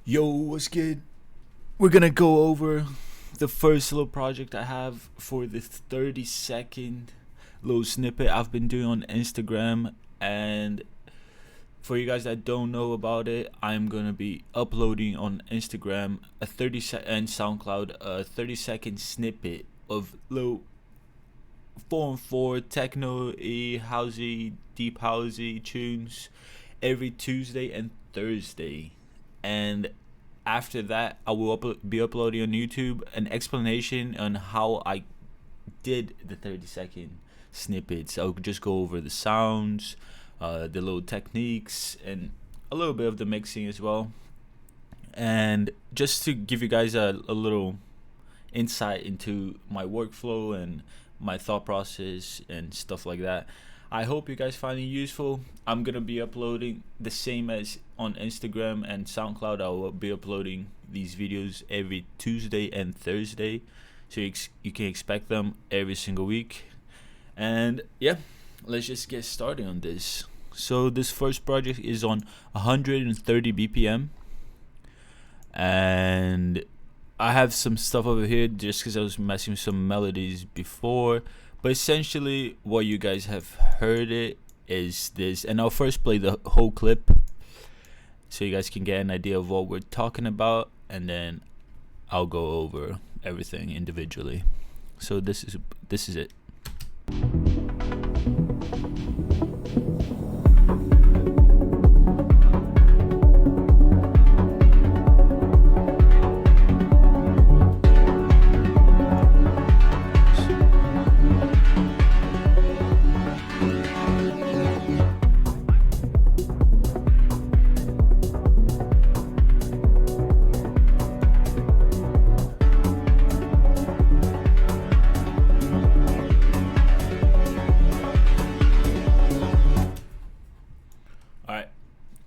Yo, what's good? We're gonna go over the first little project I have for this 30-second little snippet I've been doing on Instagram. And for you guys that don't know about it, I'm gonna be uploading on Instagram and SoundCloud a 30-second snippet of little 4-on-4 techno-y, housey, deep housey tunes every Tuesday and Thursday. And after that, I will be uploading on YouTube an explanation on how I did the 30-second snippets. I'll just go over the sounds, the little techniques, and a little bit of the mixing as well. And just to give you guys a little insight into my workflow and my thought process and stuff like that. I hope you guys find it useful. I'm gonna be uploading the same as on Instagram and SoundCloud. I will be uploading these videos every Tuesday and Thursday, so you can expect them every single week. And yeah, let's just get started on this. So this first project is on 130 BPM, and I have some stuff over here just because I was messing with some melodies before. But essentially, what you guys have heard it is this, and I'll first play the whole clip so you guys can get an idea of what we're talking about, and then I'll go over everything individually. So this is it.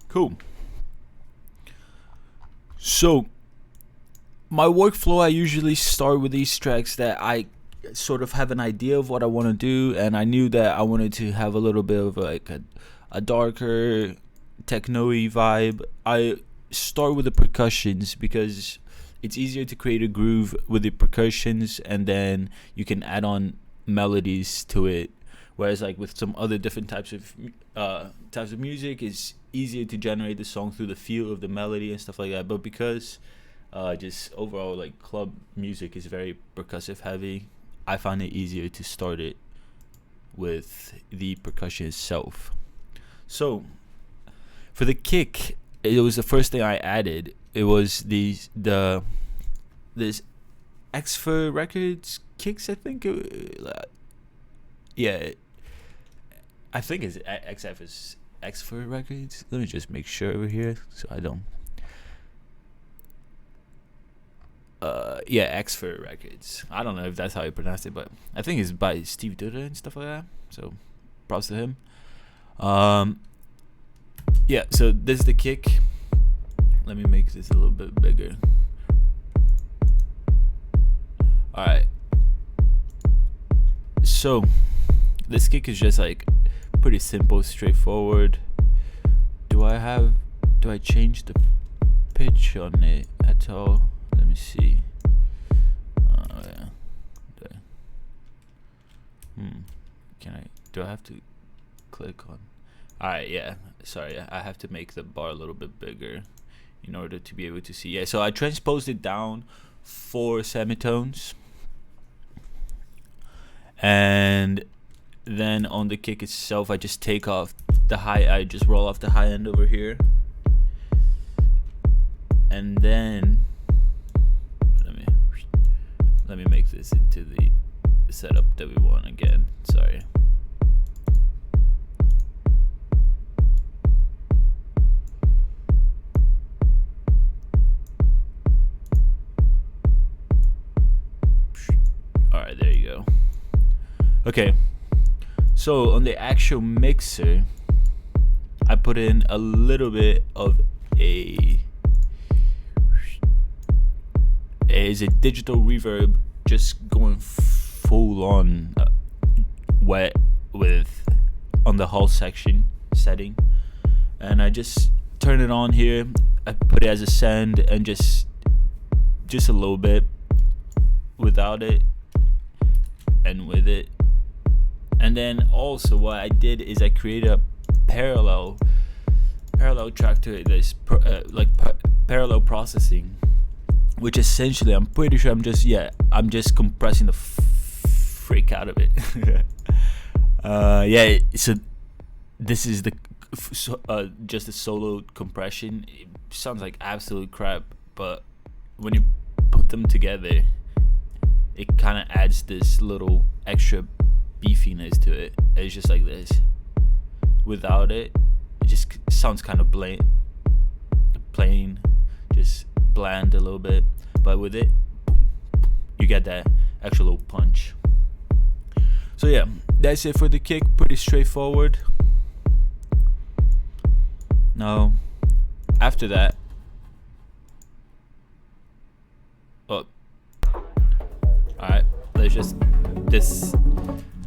Cool. So my workflow, I usually start with these tracks that I sort of have an idea of what I want to do, and I knew that I wanted to have a little bit of like a darker techno-y vibe. I start with the percussions because it's easier to create a groove with the percussions, and then you can add on melodies to it. Whereas like with some other different types of music, it's easier to generate the song through the feel of the melody and stuff like that. But because just overall like club music is very percussive heavy, I find it easier to start it with the percussion itself. So for the kick, it was the first thing I added. It was this Xfer Records kicks, I think. Yeah, I think it's Xfer Records. Let me just make sure over here so I don't. Yeah, Xfer Records. I don't know if that's how you pronounce it, but I think it's by Steve Duda and stuff like that. So, props to him. Yeah. So this is the kick. Let me make this a little bit bigger. All right. So this kick is just like pretty simple, straightforward. Do I change the pitch on it at all? Let me see. Yeah. Do I have to click on? Alright, yeah. Sorry, I have to make the bar a little bit bigger in order to be able to see. Yeah, so I transposed it down 4 semitones. And then on the kick itself, I just take off the high. I just roll off the high end over here, and then let me make this into the setup that we want again. Sorry. All right, there you go. Okay. So on the actual mixer, I put in a little bit of a digital reverb, just going full on wet with on the whole section setting, and I just turn it on here. I put it as a send and just a little bit without it and with it. And then also what I did is I created a parallel track to this parallel processing, which essentially I'm pretty sure I'm just compressing the freak out of it. So this is just a solo compression. It sounds like absolute crap, but when you put them together, it kind of adds this little extra beefiness to it. It's just like this. Without it, it just sounds kind of plain, just bland a little bit. But with it, you get that extra little punch. So yeah, that's it for the kick. Pretty straightforward. Now, after that, alright, let's just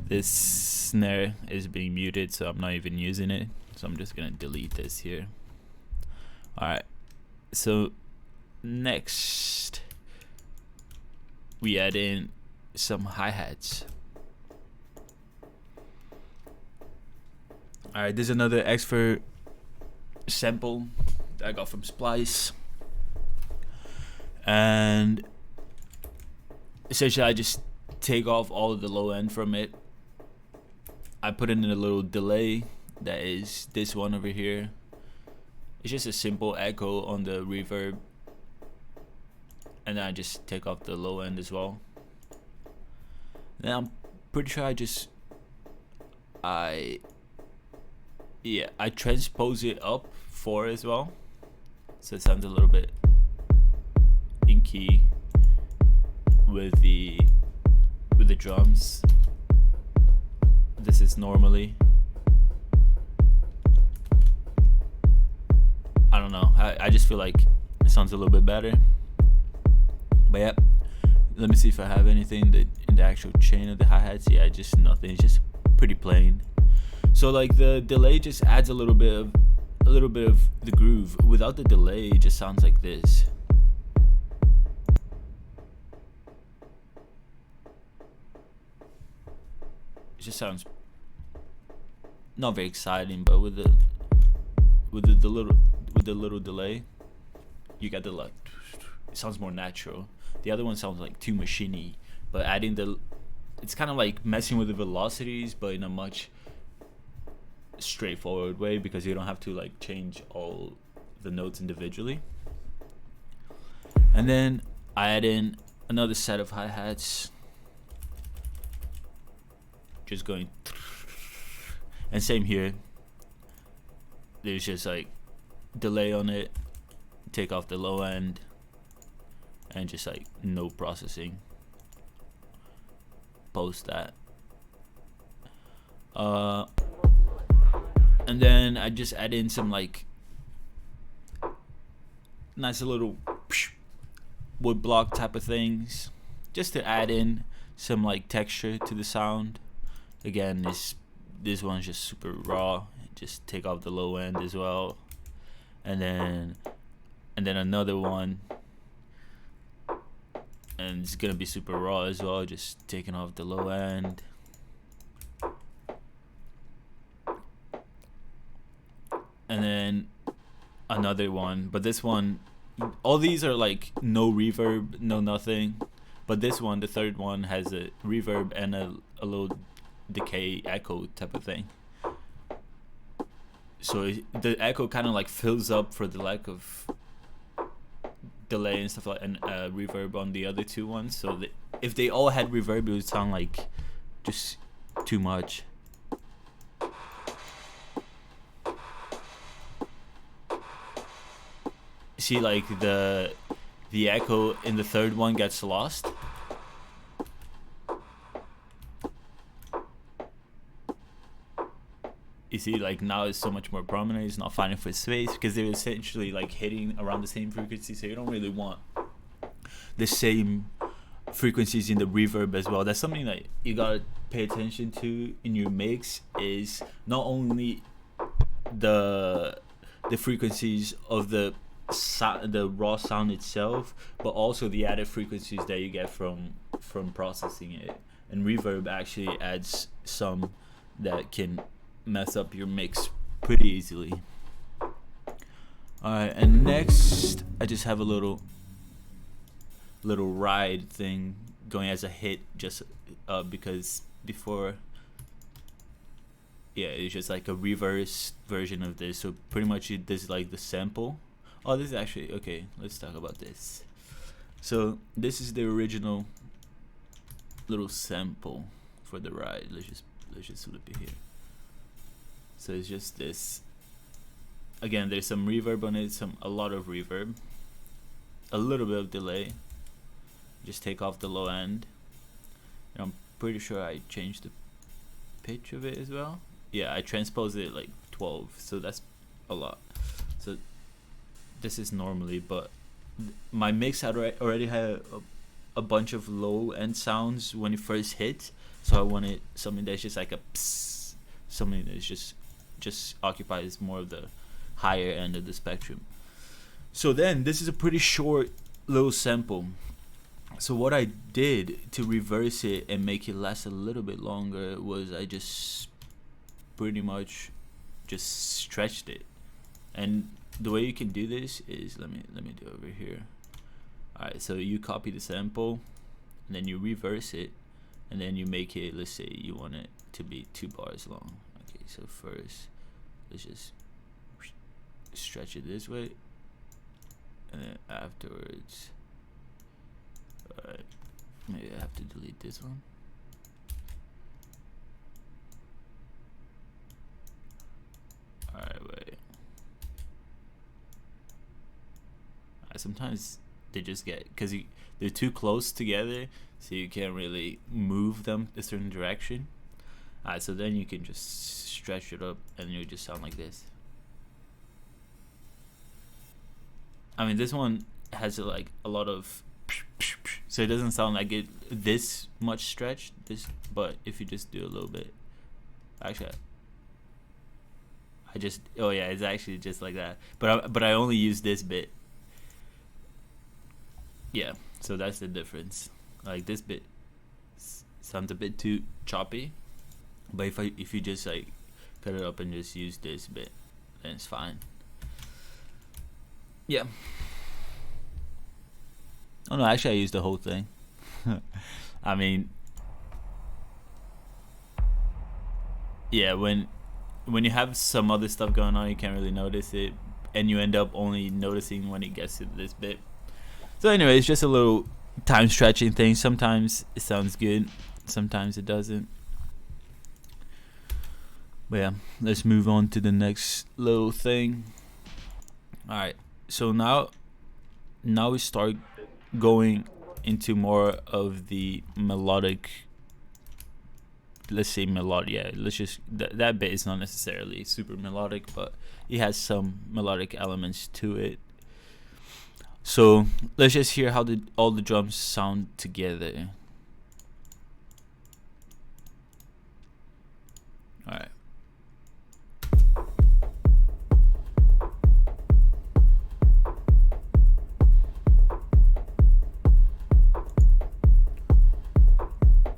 this snare is being muted, so I'm not even using it. So I'm just gonna delete this here. Alright, so next we add in some hi-hats. Alright, there's another Expert sample that I got from Splice, and essentially I just take off all of the low end from it. I put in a little delay that is this one over here. It's just a simple echo on the reverb, and then I just take off the low end as well. Then I'm pretty sure I transpose it up 4 as well, so it sounds a little bit in key with the drums. This is normally, I don't know, I just feel like it sounds a little bit better. But yeah, let me see if I have anything that in the actual chain of the hi-hats. Yeah, just nothing. It's just pretty plain. So like the delay just adds a little bit of the groove. Without the delay, it just sounds like this. It just sounds not very exciting, but with the little delay, you get the like. It sounds more natural. The other one sounds like too machiney, but adding it's kind of like messing with the velocities, but in a much straightforward way, because you don't have to like change all the notes individually. And then I add in another set of hi-hats, just going, and same here, there's just like delay on it, take off the low end, and just like no processing post that. And then I just add in some like nice little wood block type of things, just to add in some like texture to the sound. Again, this one's just super raw. Just take off the low end as well, and then another one, and it's gonna be super raw as well, just taking off the low end. And then another one, but this one, all these are like no reverb, no nothing, but this one, the third one, has a reverb and a little decay echo type of thing. So the echo kind of like fills up for the lack of delay and stuff like, and reverb on the other two ones. So if they all had reverb, it would sound like just too much. See, like the echo in the third one gets lost. You see, like now it's so much more prominent. It's not fighting for space because they're essentially like hitting around the same frequency. So you don't really want the same frequencies in the reverb as well. That's something that you gotta pay attention to in your mix. Is not only the frequencies of the the raw sound itself, but also the added frequencies that you get from processing it. And reverb actually adds some that can mess up your mix pretty easily. Alright, and next I just have a little ride thing going as a hit, just because before, yeah, it's just like a reverse version of this. So pretty much this is like the sample. Oh, this is actually okay. Let's talk about this. So this is the original little sample for the ride. Let's just flip it here. So it's just this. Again, there's some reverb on it, a lot of reverb, a little bit of delay. Just take off the low end. And I'm pretty sure I changed the pitch of it as well. Yeah, I transposed it like 12, so that's a lot. So this is normally, but my mix had already had a bunch of low end sounds when it first hit, so I wanted something that's just like a psst, something that's just occupies more of the higher end of the spectrum. So then this is a pretty short little sample. So what I did to reverse it and make it last a little bit longer was I just pretty much just stretched it. And the way you can do this is, let me do it over here. Alright, so you copy the sample and then you reverse it, and then you make it, let's say you want it to be 2 bars long. Okay, so first let's just stretch it this way, and then afterwards, alright, maybe I have to delete this one. Alright, wait. Sometimes they just get, because they're too close together, so you can't really move them a certain direction. Alright, so then you can just stretch it up and you just sound like this. I mean, this one has like a lot of, so it doesn't sound like it this much stretched. But if you just do a little bit, actually, oh yeah, it's actually just like that. But I only use this bit. Yeah, so that's the difference. Like this bit sounds a bit too choppy, but if you just like cut it up and just use this bit, then it's fine. Yeah. Oh no, actually I used the whole thing. I mean, yeah, when you have some other stuff going on, you can't really notice it, and you end up only noticing when it gets to this bit. So anyway, it's just a little time stretching thing. Sometimes it sounds good, sometimes it doesn't. But yeah, let's move on to the next little thing. Alright, so now we start going into more of the melodic, let's say melodic, yeah, let's just, that bit is not necessarily super melodic, but it has some melodic elements to it. So let's just hear how all the drums sound together. Alright.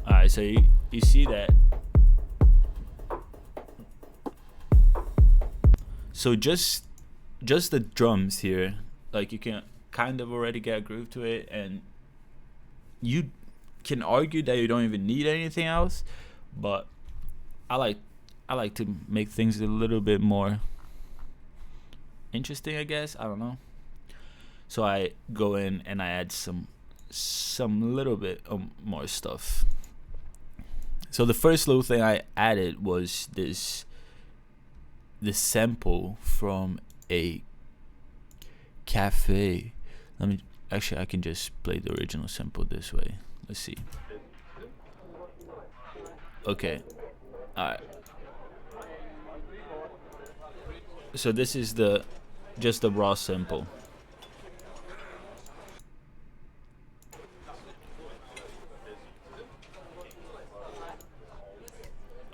Alright, so you see that. So just the drums here, like you can kind of already get a groove to it, and you can argue that you don't even need anything else, but I like to make things a little bit more interesting, I guess. I don't know. So I go in and I add some little bit of more stuff. So the first little thing I added was this sample from a cafe. I can just play the original sample this way. Let's see. Okay. Alright. So this is just the raw sample.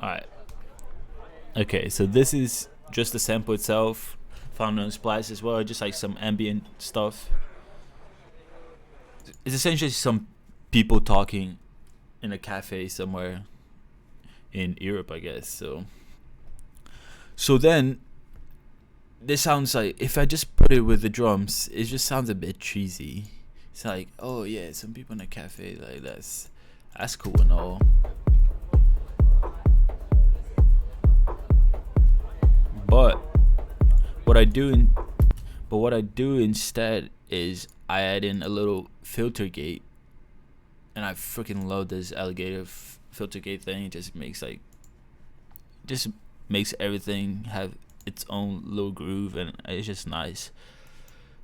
Alright. Okay, so this is just the sample itself. If found on Splice as well, just like some ambient stuff. It's essentially some people talking in a cafe somewhere in Europe, I guess. So then this sounds like, if I just put it with the drums, it just sounds a bit cheesy. It's like, oh yeah, some people in a cafe, like that's cool and all. But what I do instead is I add in a little filter gate, and I freaking love this alligator filter gate thing. It just makes everything have its own little groove, and it's just nice.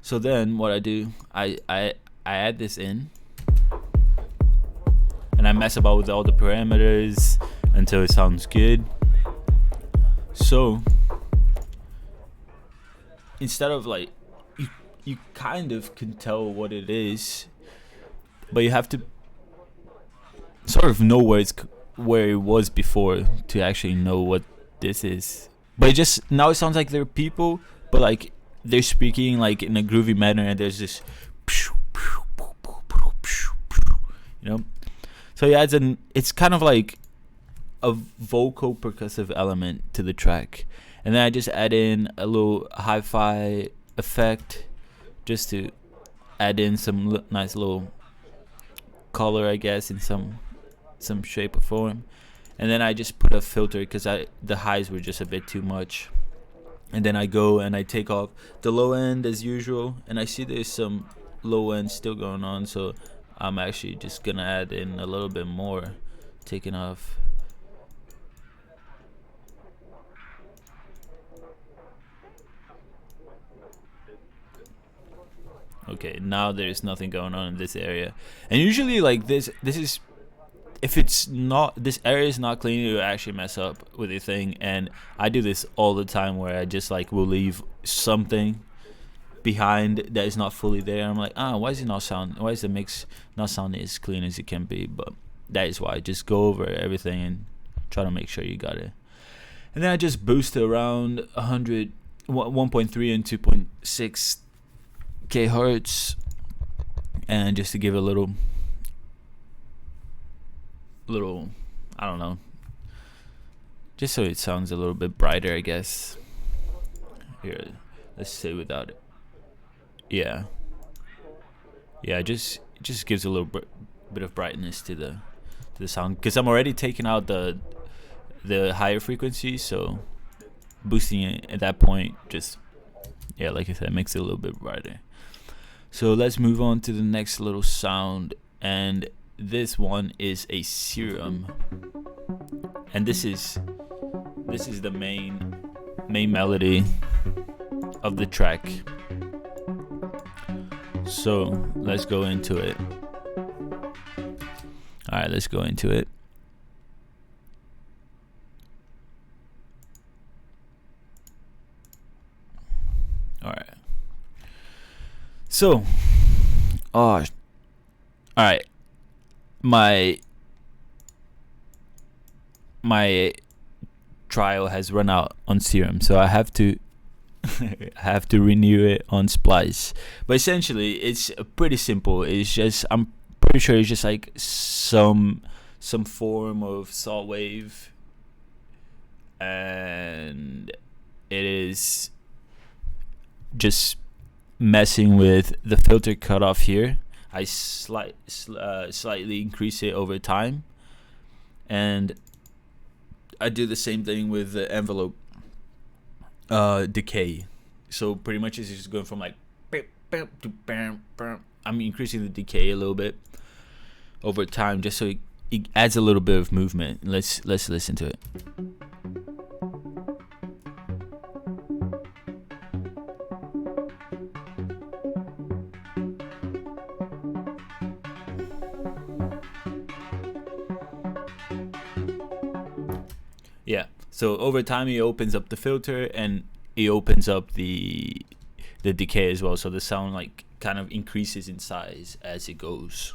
So then what I do, I add this in, and I mess about with all the parameters until it sounds good. So instead of like, you kind of can tell what it is, but you have to sort of know where it was before to actually know what this is. But now it sounds like there are people, but like they're speaking like in a groovy manner, and there's this, you know. So it's kind of like a vocal percussive element to the track, and then I just add in a little hi-fi effect just to add in some nice little color, I guess, in some shape or form. And then I just put a filter because the highs were just a bit too much. And then I go and I take off the low end as usual, and I see there's some low end still going on, so I'm actually just gonna add in a little bit more, taking off. Okay, now there's nothing going on in this area. And usually like this is, if it's not, this area is not clean, it'll actually mess up with your thing. And I do this all the time, where I just like will leave something behind that is not fully there. I'm like, why is the mix not sounding as clean as it can be? But that is why. Just go over everything and try to make sure you got it. And then I just boost it around 1.3 and 2.6 kHz, and just to give it a little, I don't know, just so it sounds a little bit brighter, I guess. Here, let's say without it. Yeah, it just gives a little bit of brightness to the sound, because I'm already taking out the higher frequencies, so boosting it at that point just, yeah, like I said, makes it a little bit brighter. So let's move on to the next little sound, and this one is a serum, and this is the main melody of the track. So let's go into it. All right, let's go into it. All right. So, all right. My trial has run out on Serum, so I have to renew it on Splice. But essentially, it's pretty simple. It's just, I'm pretty sure it's just like some form of salt wave, and it is just messing with the filter cutoff here. I slightly increase it over time, and I do the same thing with the envelope decay. So pretty much it's just going from like, I'm increasing the decay a little bit over time, just so it adds a little bit of movement. Let's listen to it. Yeah, so over time he opens up the filter, and he opens up the decay as well, so the sound like kind of increases in size as it goes.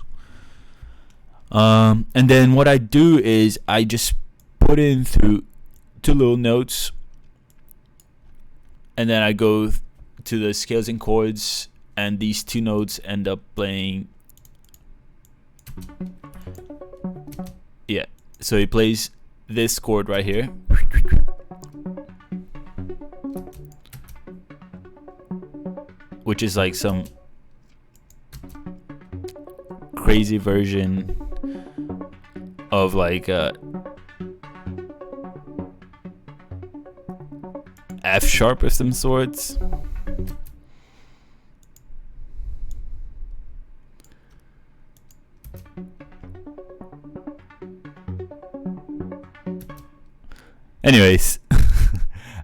And then what I do is I just put in through 2 little notes, and then I go to the scales and chords, and these two notes end up playing. Yeah, so he plays this chord right here, which is like some crazy version of like F sharp of some sorts. Anyways,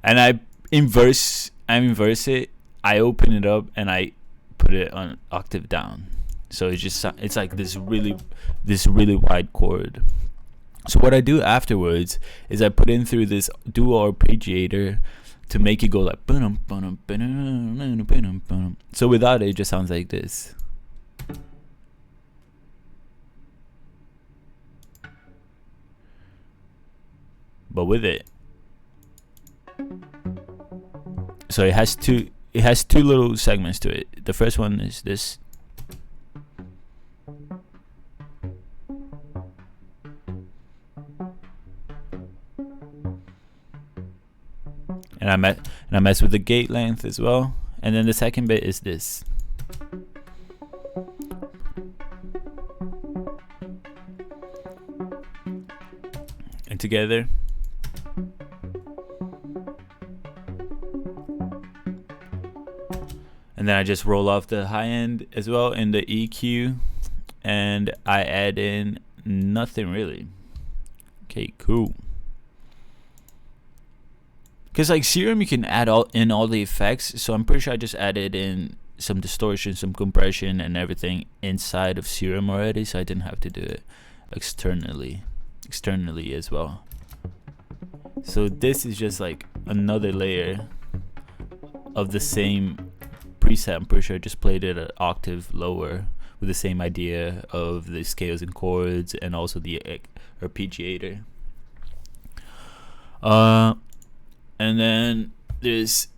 and I inverse it. I open it up and I put it on octave down. So it's like this really wide chord. So what I do afterwards is I put in through this dual arpeggiator to make it go like. So without it, it just sounds like this. But with it, so it has two little segments to it. The first one is this, and I mess with the gate length as well. And then the second bit is this. And together. And then I just roll off the high end as well in the EQ, and I add in nothing really. Okay, cool. Because like Serum, you can add all the effects, so I'm pretty sure I just added in some distortion, some compression, and everything inside of Serum already, so I didn't have to do it externally as well. So this is just like another layer of the same preset. I'm pretty sure I just played it an octave lower with the same idea of the scales and chords and also the arpeggiator. And then there's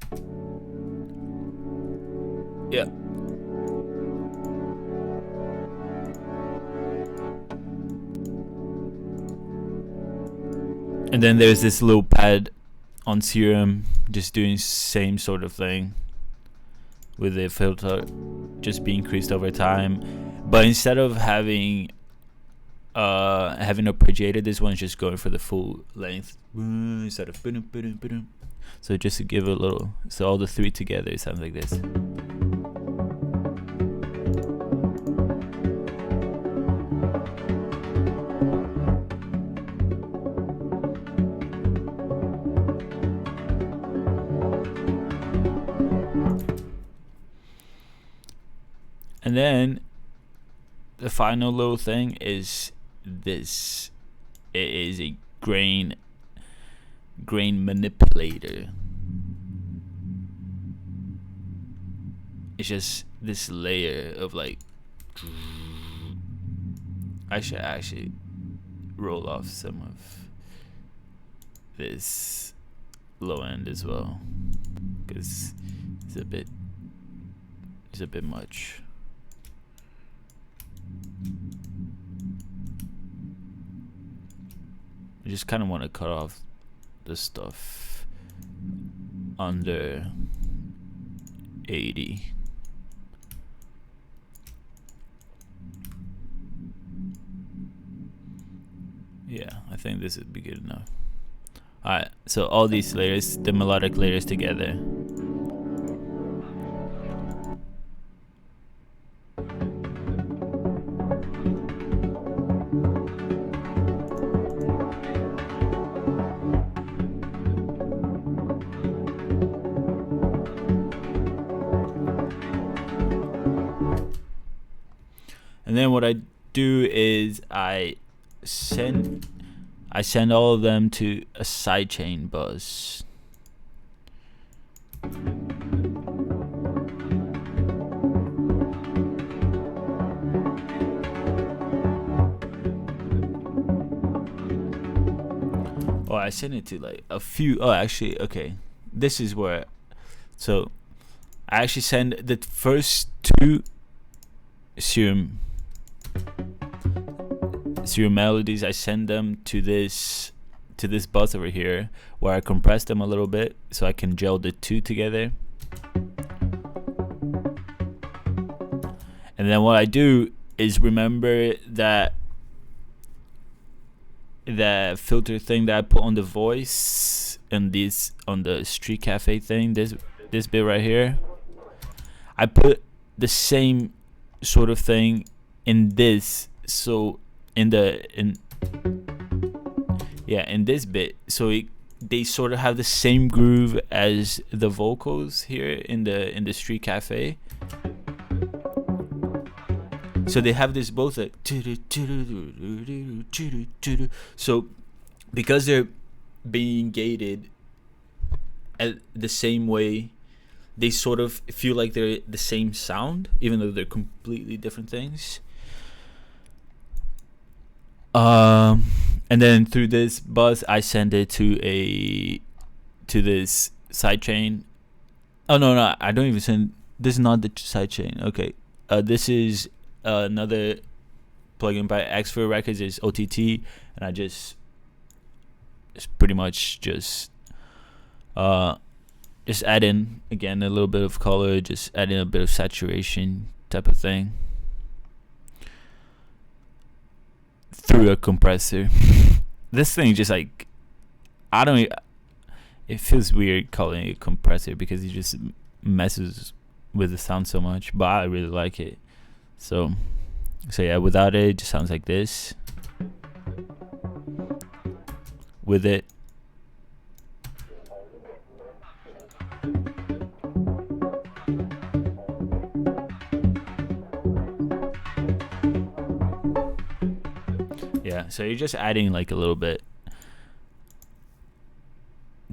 and then there's this little pad on Serum just doing same sort of thing with the filter just being increased over time, but instead of having arpeggiated, this one's just going for the full length instead of so just to give it a little, so all the three together it sounds like this. And then the final little thing is this. It is a grain manipulator. It's just this layer of like. I should actually roll off some of this low end as well, because it's a bit much. I just kind of want to cut off the stuff under 80. Yeah, I think this would be good enough. Alright, so all these layers, the melodic layers together. And then what I do is I send all of them to a sidechain bus. Oh, I send it to like a few. Oh, actually, okay. This is where. So I actually send the first two serum melodies. I send them to this bus over here, where I compress them a little bit so I can gel the two together. And then what I do is remember that filter thing that I put on the voice and this on the street cafe thing, this bit right here. I put the same sort of thing in this, so in this bit, so they sort of have the same groove as the vocals here in the street cafe. So they have this both like, so because they're being gated at the same way, they sort of feel like they're the same sound, even though they're completely different things. And then through this bus, I send it to this sidechain. Oh no, I don't even send. This is not the sidechain. Okay, this is another plugin by X4 Records, is OTT, and I just pretty much just add in again a little bit of color, just add in a bit of saturation type of thing through a compressor. This thing just like, it feels weird calling it a compressor because it just messes with the sound so much, but I really like it. So yeah, without it just sounds like this. With it, yeah, so you're just adding like a little bit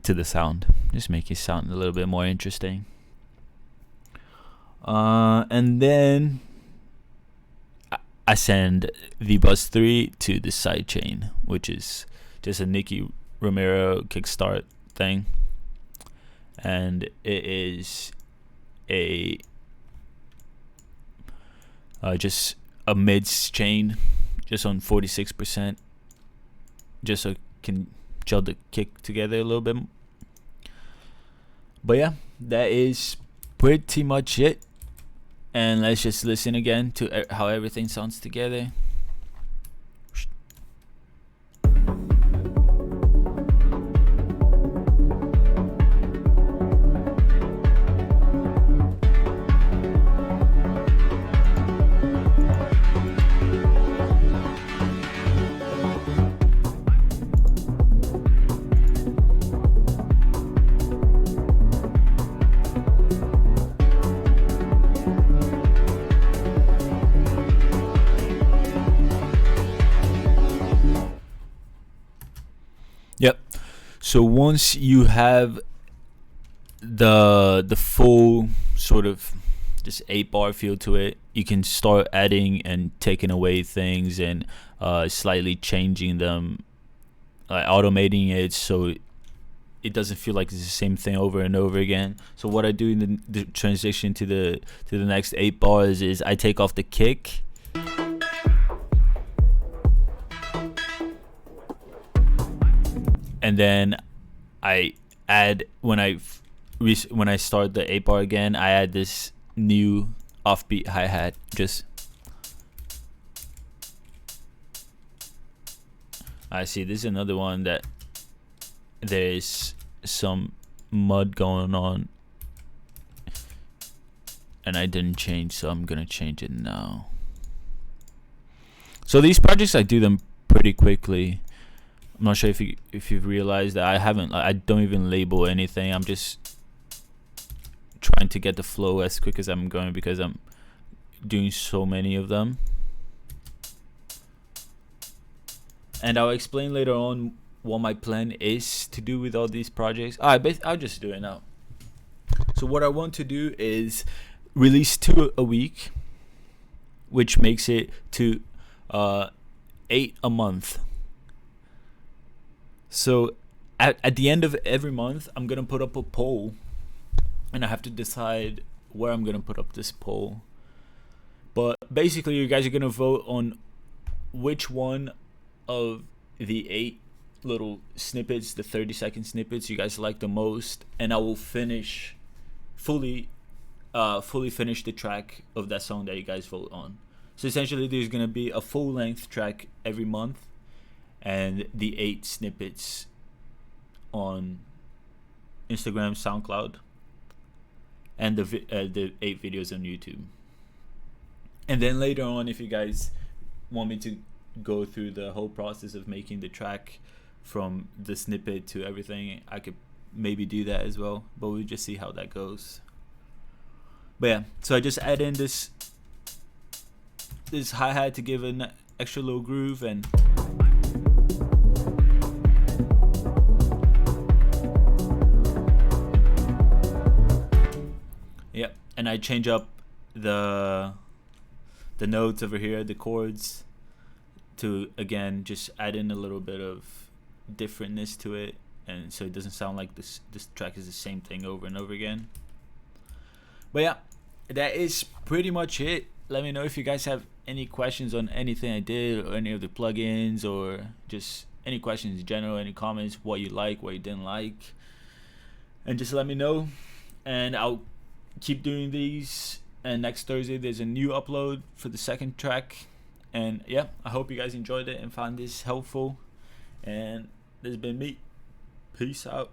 to the sound, just make it sound a little bit more interesting. And then I send the bus 3 to the sidechain, which is just a Nicky Romero kickstart thing, and it is a just a mids chain, just on 46%, just so it can gel the kick together a little bit. But yeah, that is pretty much it. And let's just listen again to how everything sounds together. Yep. So once you have the full sort of just 8-bar feel to it, you can start adding and taking away things and slightly changing them, automating it so it doesn't feel like it's the same thing over and over again. So what I do in the transition to the next 8 bars is I take off the kick. And then I add, when I start the 8-bar again, I add this new offbeat hi-hat. Just I see this is another one that there's some mud going on and I didn't change, so I'm gonna change it now. So these projects, I do them pretty quickly. I'm not sure if you've realized that I don't even label anything. I'm just trying to get the flow as quick as I'm going because I'm doing so many of them. And I'll explain later on what my plan is to do with all these projects. I'll just do it now. So what I want to do is release 2 a week, which makes it to 8 a month. So at the end of every month, I'm gonna put up a poll, and I have to decide where I'm gonna put up this poll. But basically, you guys are gonna vote on which one of the 8 little snippets, the 30-second snippets, you guys like the most, and I will fully finish the track of that song that you guys vote on. So essentially, there's gonna be a full-length track every month, and the 8 snippets on Instagram, SoundCloud, and the 8 videos on YouTube. And then later on, if you guys want me to go through the whole process of making the track from the snippet to everything, I could maybe do that as well, but we'll just see how that goes. But yeah, so I just add in this hi-hat to give an extra little groove, and yeah, and I change up the notes over here, the chords, to again just add in a little bit of differentness to it, and so it doesn't sound like this track is the same thing over and over again. But yeah, that is pretty much it. Let me know if you guys have any questions on anything I did, or any of the plugins, or just any questions in general, any comments, what you like, what you didn't like, and just let me know, and I'll keep doing these. And next Thursday there's a new upload for the second track. And yeah, I hope you guys enjoyed it and found this helpful. And this has been me. Peace out.